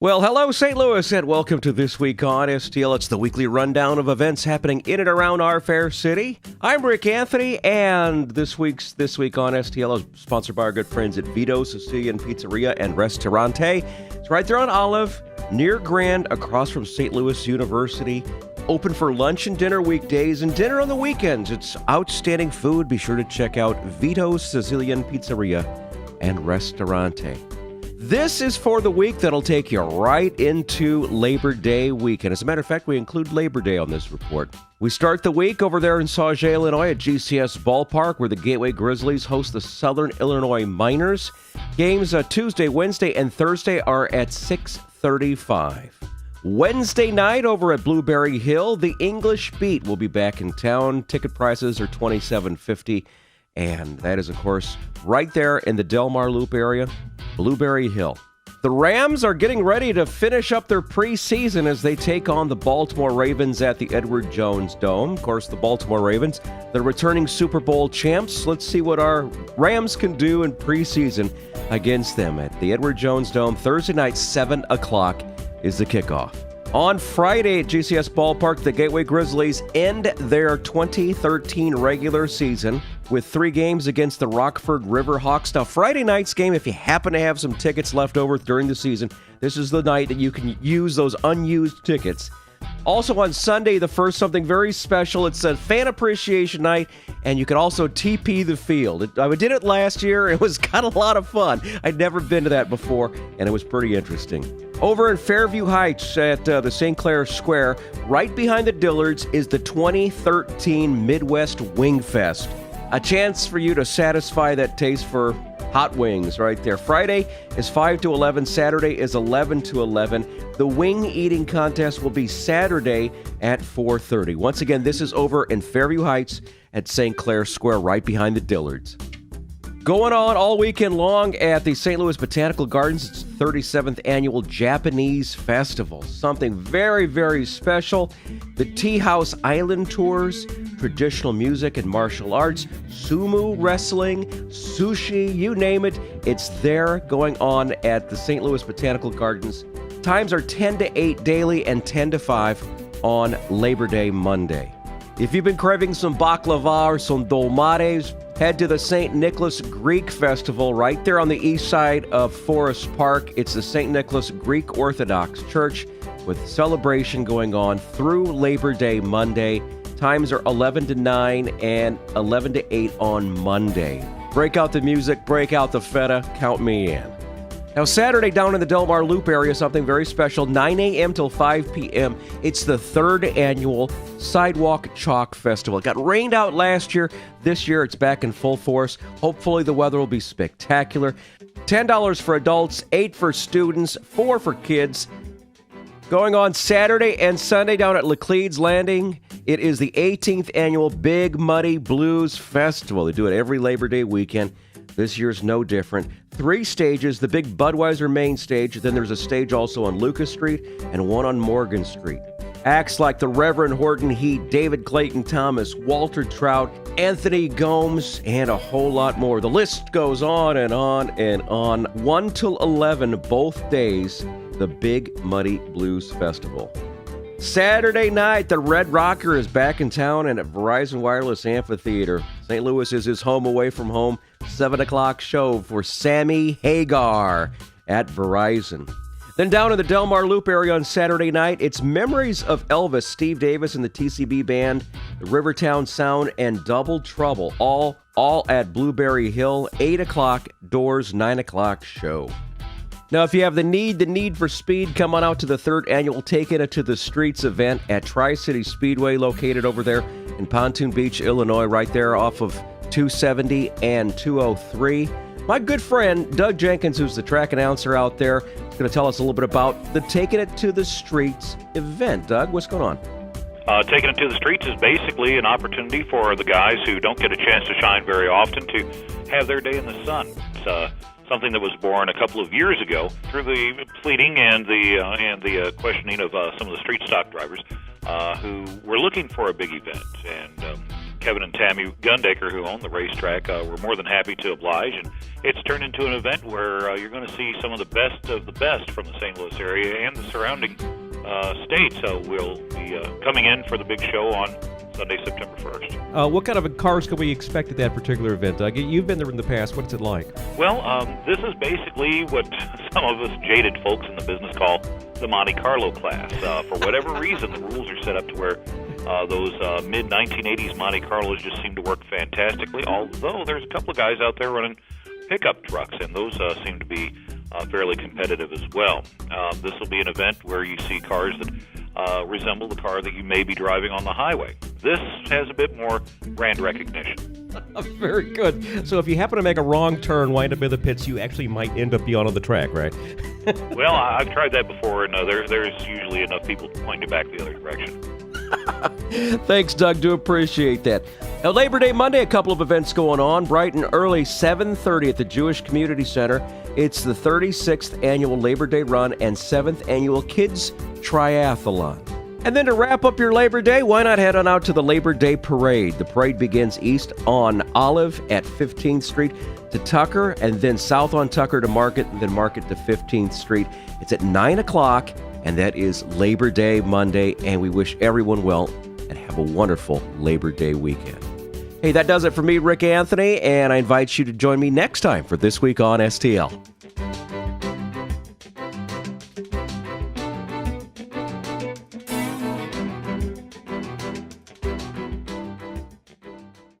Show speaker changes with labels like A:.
A: Well, hello, St. Louis, and welcome to This Week on STL. It's the weekly rundown of events happening in and around our fair city. I'm Rick Anthony, and this Week on STL is sponsored by our good friends at Vito's Sicilian Pizzeria and Restaurante. It's right there on Olive, near Grand, across from St. Louis University. Open for lunch and dinner weekdays and dinner on the weekends. It's outstanding food. Be sure to check out Vito's Sicilian Pizzeria and Restaurante. This is for the week that'll take you right into Labor Day weekend. As a matter of fact, we include Labor Day on this report. We start the week over there in Sauget, Illinois at GCS Ballpark, where the Gateway Grizzlies host the Southern Illinois Miners. Games Tuesday, Wednesday, and Thursday are at 6:35. Wednesday night over at Blueberry Hill, the English Beat will be back in town. Ticket prices are $27.50. And that is, of course, right there in the Del Mar Loop area, Blueberry Hill. The Rams are getting ready to finish up their preseason as they take on the Baltimore Ravens at the Edward Jones Dome. Of course, the Baltimore Ravens, the returning Super Bowl champs. Let's see what our Rams can do in preseason against them at the Edward Jones Dome. Thursday night, 7 o'clock is the kickoff. On Friday at GCS Ballpark, the Gateway Grizzlies end their 2013 regular season with 3 games against the Rockford Riverhawks. Now, Friday night's game, if you happen to have some tickets left over during the season, this is the night that you can use those unused tickets. Also on Sunday, the first, something very special. It's a fan appreciation night, and you can also TP the field. I did it last year. It was kind of a lot of fun. I'd never been to that before, and it was pretty interesting. Over in Fairview Heights at the St. Clair Square, right behind the Dillards, is the 2013 Midwest Wing Fest. A chance for you to satisfy that taste for hot wings right there. Friday is 5 to 11. Saturday is 11 to 11. The wing eating contest will be Saturday at 4:30. Once again, this is over in Fairview Heights at St. Clair Square, right behind the Dillards. Going on all weekend long at the St. Louis Botanical Gardens, it's 37th Annual Japanese Festival. Something very, very special. The Tea House Island Tours, traditional music and martial arts, sumo wrestling, sushi, you name it. It's there going on at the St. Louis Botanical Gardens. Times are 10 to 8 daily and 10 to 5 on Labor Day Monday. If you've been craving some baklava or some dolmades, head to the St. Nicholas Greek Festival right there on the east side of Forest Park. It's the St. Nicholas Greek Orthodox Church with celebration going on through Labor Day Monday. Times are 11 to 9 and 11 to 8 on Monday. Break out the music, break out the feta, count me in. Now, Saturday down in the Del Mar Loop area, something very special, 9 a.m. till 5 p.m. It's the 3rd annual Sidewalk Chalk Festival. It got rained out last year. This year, it's back in full force. Hopefully, the weather will be spectacular. $10 for adults, $8 for students, $4 for kids. Going on Saturday and Sunday down at Laclede's Landing, it is the 18th annual Big Muddy Blues Festival. They do it every Labor Day weekend. This year's no different. 3 stages, the big Budweiser main stage, then there's a stage also on Lucas Street and one on Morgan Street. Acts like the Reverend Horton Heat, David Clayton Thomas, Walter Trout, Anthony Gomes, and a whole lot more. The list goes on and on and on. 1 till 11 both days, the Big Muddy Blues Festival. Saturday night, the Red Rocker is back in town and at Verizon Wireless Amphitheater. St. Louis is his home away from home. 7 o'clock show for Sammy Hagar at Verizon. Then down in the Del Mar Loop area on Saturday night, it's Memories of Elvis, Steve Davis and the TCB Band, the Rivertown Sound, and Double Trouble, all at Blueberry Hill. 8 o'clock, doors, 9 o'clock show. Now, if you have the need for speed, come on out to the 3rd annual Taking It to the Streets event at Tri-City Speedway, located over there in Pontoon Beach, Illinois, right there off of 270 and 203. My good friend, Doug Jenkins, who's the track announcer out there, is going to tell us a little bit about the Taking It to the Streets event. Doug, what's going on?
B: Taking It to the Streets is basically an opportunity for the guys who don't get a chance to shine very often to have their day in the sun. It's something that was born a couple of years ago through the pleading and the questioning of some of the street stock drivers who were looking for a big event and Kevin and Tammy Gundaker, who own the racetrack, were more than happy to oblige, and it's turned into an event where you're going to see some of the best from the St. Louis area and the surrounding states. We'll be coming in for the big show on Sunday, September 1st.
A: What kind of cars can we expect at that particular event, Doug? You've been there in the past. What's it like?
B: Well, this is basically what some of us jaded folks in the business call the Monte Carlo class. For whatever reason, the rules are set up to where those mid-1980s Monte Carlos just seem to work fantastically, although there's a couple of guys out there running pickup trucks, and those seem to be fairly competitive as well. This will be an event where you see cars that resemble the car that you may be driving on the highway. This has a bit more brand recognition.
A: Very good. So if you happen to make a wrong turn, wind up in the pits, you actually might end up beyond on the track, right?
B: Well, I've tried that before, and there's usually enough people to point you back the other direction.
A: Thanks, Doug. Do appreciate that. Now, Labor Day Monday, a couple of events going on. Bright and early, 7:30 at the Jewish Community Center. It's the 36th Annual Labor Day Run and 7th Annual Kids Triathlon. And then to wrap up your Labor Day, why not head on out to the Labor Day Parade? The parade begins east on Olive at 15th Street to Tucker, and then south on Tucker to Market, and then Market to 15th Street. It's at 9 o'clock, and that is Labor Day Monday, and we wish everyone well and have a wonderful Labor Day weekend. Hey, that does it for me, Rick Anthony, and I invite you to join me next time for This Week on STL.